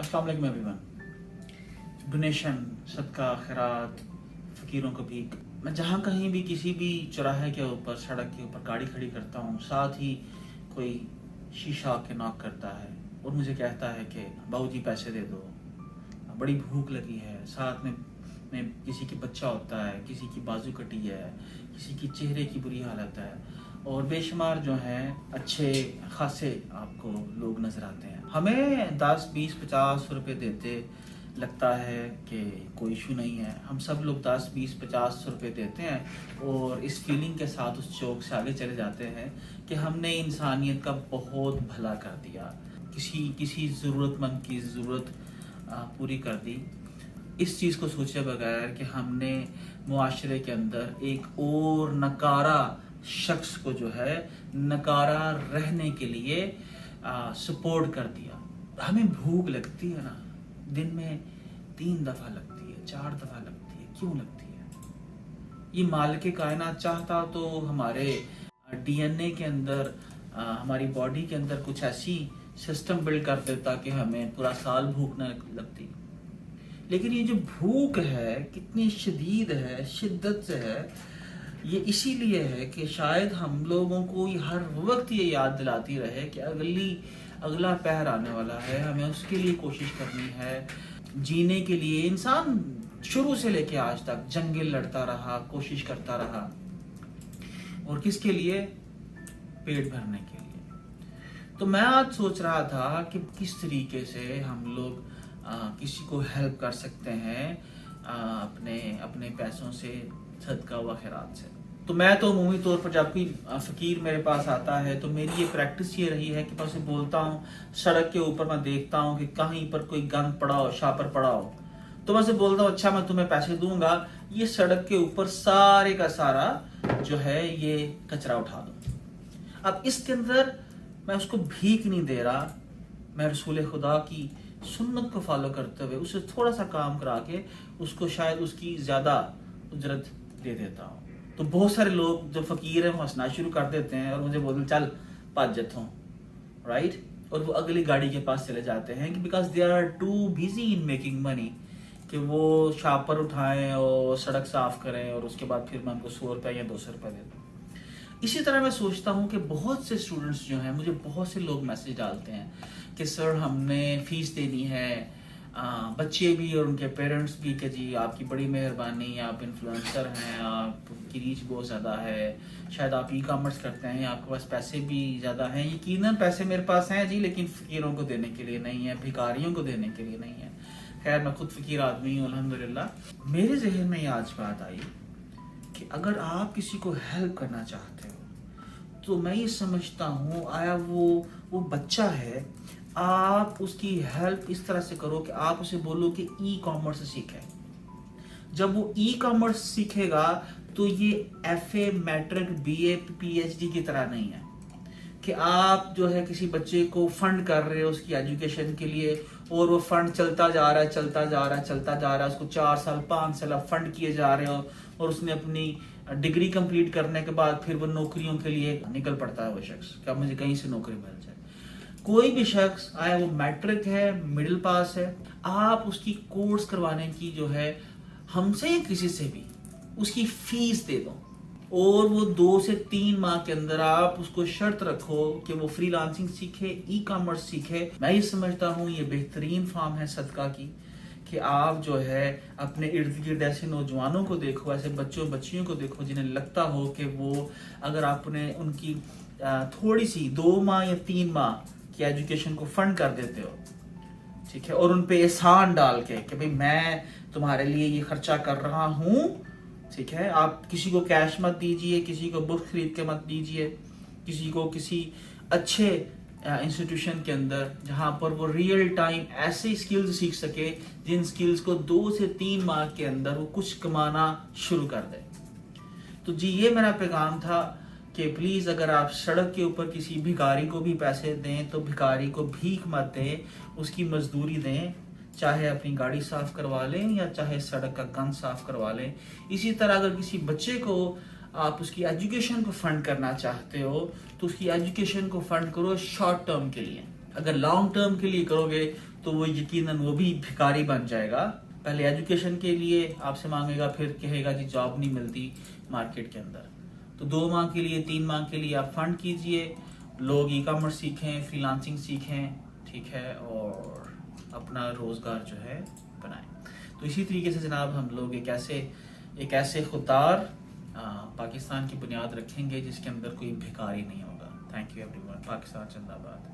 अस्सलाम वालेकुम everyone. Donation, सदका, खैरात, फ़कीरों को भीख। मैं जहाँ कहीं भी किसी भी चौराहे के ऊपर, सड़क के ऊपर गाड़ी खड़ी करता हूँ, साथ ही कोई शीशा के नॉक करता है और मुझे कहता है कि बाबूजी पैसे दे दो, बड़ी भूख लगी है। साथ में किसी की बच्चा होता है, किसी की बाजू कटी है, किसी की चेहरे की बुरी हालत है, और बेशुमार जो हैं अच्छे खासे आपको लोग नज़र आते हैं। हमें 10, 20, 50 रुपये देते लगता है कि कोई इशू नहीं है। हम सब लोग 10, 20, 50 रुपये देते हैं और इस फीलिंग के साथ उस चौक से आगे चले जाते हैं कि हमने इंसानियत का बहुत भला कर दिया, किसी ज़रूरतमंद की ज़रूरत पूरी कर दी। इस चीज़ को सोचे बगैर कि हमने मुआशरे के अंदर एक और नकारा शख्स को जो है नकारा रहने के लिए सपोर्ट कर दिया। हमें भूख लगती है ना, दिन में 3 दफ़ा लगती है, 4 दफ़ा लगती है। क्यों लगती है? ये मालिक कायनात चाहता तो हमारे डीएनए के अंदर, हमारी बॉडी के अंदर कुछ ऐसी सिस्टम बिल्ड कर देता कि हमें पूरा साल भूख न लगती। लेकिन ये जो भूख है कितनी शदीद है, शिद्दत से है, ये इसीलिए है कि शायद हम लोगों को ये हर वक्त ये याद दिलाती रहे कि अगला पहर आने वाला है, हमें उसके लिए कोशिश करनी है। जीने के लिए इंसान शुरू से लेके आज तक जंगें लड़ता रहा, कोशिश करता रहा, और किसके लिए? पेट भरने के लिए। तो मैं आज सोच रहा था कि किस तरीके से हम लोग किसी को हेल्प कर सकते हैं अपने पैसों से, सदका व खैरात से। तो मैं तो अमूमी तौर पर जब कोई फ़कीर मेरे पास आता है तो मेरी ये प्रैक्टिस ये रही है कि मैं उसे बोलता हूँ, सड़क के ऊपर मैं देखता हूँ कि कहीं पर कोई गंद पड़ा हो, शापर पड़ा हो, तो मैं उसे बोलता हूँ अच्छा मैं तुम्हें पैसे दूंगा, ये सड़क के ऊपर सारे का सारा जो है ये कचरा उठा दो। अब इसके अंदर मैं उसको भीख नहीं दे रहा, मैं रसूल खुदा की सुन्नत को फॉलो करते हुए उसे थोड़ा सा काम करा के उसको शायद उसकी ज़्यादा उजरत दे देता हूँ। तो बहुत सारे लोग जो फ़कीर हैं वो हंसना शुरू कर देते हैं और मुझे बोलते चल पाँच जत्थों, राइट, और वो अगली गाड़ी के पास चले जाते हैं कि because they are too busy in making money कि वो शापर उठाएं और सड़क साफ करें और उसके बाद फिर मैं उनको 100 रुपये या 200 रुपये दे दूँ। इसी तरह मैं सोचता हूँ कि बहुत से स्टूडेंट्स जो हैं, मुझे बहुत से लोग मैसेज डालते हैं कि सर हमने फ़ीस देनी है, बच्चे भी और उनके पेरेंट्स भी, कि जी आपकी बड़ी मेहरबानी, आप इन्फ्लुएंसर हैं, आपकी रीच बहुत ज़्यादा है, शायद आप ई कॉमर्स करते हैं, आपके पास पैसे भी ज़्यादा हैं। यकीनन पैसे मेरे पास हैं जी, लेकिन फ़कीरों को देने के लिए नहीं है, भिखारियों को देने के लिए नहीं है। खैर मैं खुद फ़कीर आदमी हूँ अल्हम्दुलिल्लाह। मेरे जहन में आज बात आई कि अगर आप किसी को हेल्प करना चाहते हो तो मैं ये समझता हूँ आया वो बच्चा है, आप उसकी हेल्प इस तरह से करो कि आप उसे बोलो कि ई कॉमर्स सीखे। जब वो ई कॉमर्स सीखेगा तो ये FA, मैट्रिक, BA, PhD की तरह नहीं है कि आप जो है किसी बच्चे को फंड कर रहे हो उसकी एजुकेशन के लिए और वो फंड चलता जा रहा है, उसको 4 साल 5 साल आप फंड किए जा रहे हो और उसने अपनी डिग्री कंप्लीट करने के बाद फिर वो नौकरियों के लिए निकल पड़ता है वो शख्स, क्या मुझे कहीं से नौकरी मिल जाए। कोई भी शख्स आए वो मैट्रिक है, मिडिल पास है, आप उसकी कोर्स करवाने की जो है हमसे या किसी से भी उसकी फीस दे दो और वो 2 से 3 माह के अंदर आप उसको शर्त रखो कि वो फ्रीलांसिंग सीखे, ई कॉमर्स सीखे। मैं ये समझता हूँ ये बेहतरीन फॉर्म है सदका की कि आप जो है अपने इर्द गिर्द ऐसे नौजवानों को देखो, ऐसे बच्चियों को देखो जिन्हें लगता हो कि वो अगर आपने उनकी थोड़ी सी 2 माह या 3 माह की एजुकेशन को फंड कर देते हो, ठीक है, और उन पे एहसान डाल के कि भाई मैं तुम्हारे लिए ये खर्चा कर रहा हूँ, ठीक है, आप किसी को कैश मत दीजिए, किसी को बुक खरीद के मत दीजिए, किसी को किसी अच्छे इंस्टीट्यूशन के अंदर जहाँ पर वो रियल टाइम ऐसे स्किल्स सीख सके जिन स्किल्स को 2 से 3 माह के अंदर वो कुछ कमाना शुरू कर दे। तो जी ये मेरा पैगाम था कि प्लीज़ अगर आप सड़क के ऊपर किसी भिखारी को भी पैसे दें तो भिखारी को भीख मत दें, उसकी मजदूरी दें, चाहे अपनी गाड़ी साफ करवा लें या चाहे सड़क का गंद साफ करवा लें। इसी तरह अगर किसी बच्चे को आप उसकी एजुकेशन को फंड करना चाहते हो तो उसकी एजुकेशन को फंड करो शॉर्ट टर्म के लिए, اگر لانگ ٹرم کے لیے کرو گے تو وہ یقیناً وہ بھی بھکاری بن جائے گا. پہلے ایجوکیشن کے لیے آپ سے مانگے گا, پھر کہے گا جی جاب نہیں ملتی مارکیٹ کے اندر. تو 2 ماہ کے لیے 3 ماہ کے لیے آپ فنڈ کیجئے, لوگ ای کامرس سیکھیں, فری لانسنگ سیکھیں, ٹھیک ہے, اور اپنا روزگار جو ہے بنائیں. تو اسی طریقے سے جناب ہم لوگ ایک ایسے خوددار پاکستان کی بنیاد رکھیں گے جس کے اندر کوئی بھکاری نہیں ہوگا. Thank you every one. Pakistan زندہ باد.